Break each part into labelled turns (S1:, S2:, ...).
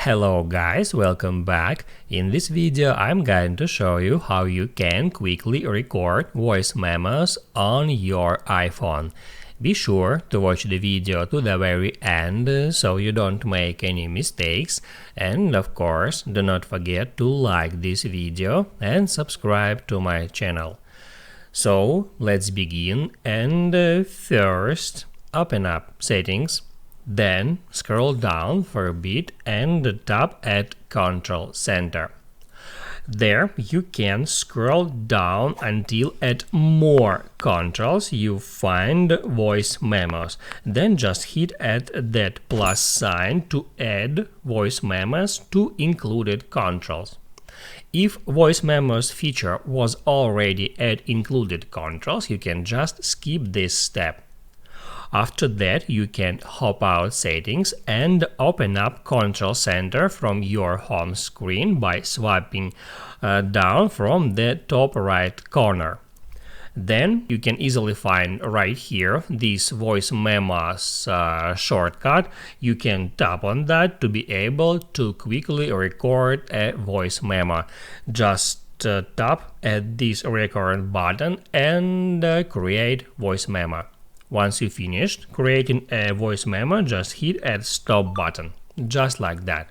S1: Hello guys, welcome back. In this video I'm going to show you how you can quickly record voice memos on your iPhone. Be sure to watch the video to the very end so you don't make any mistakes, and of course do not forget to like this video and subscribe to my channel. So let's begin, and first open up Settings. Then scroll down for a bit and tap at Control Center. There you can scroll down until at More Controls you find Voice Memos. Then just hit at that plus sign to add Voice Memos to included controls. If Voice Memos feature was already at included controls, you can just skip this step. After that, you can hop out Settings and open up Control Center from your home screen by swiping down from the top right corner. Then you can easily find right here this Voice Memos shortcut. You can tap on that to be able to quickly record a voice memo. Just tap at this record button and create voice memo. Once you finished creating a voice memo, just hit at stop button, just like that.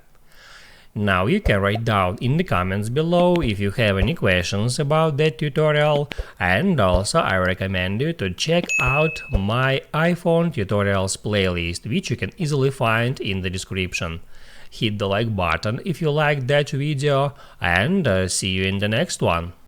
S1: Now you can write down in the comments below if you have any questions about that tutorial, and also I recommend you to check out my iPhone tutorials playlist, which you can easily find in the description. Hit the like button if you liked that video, and see you in the next one.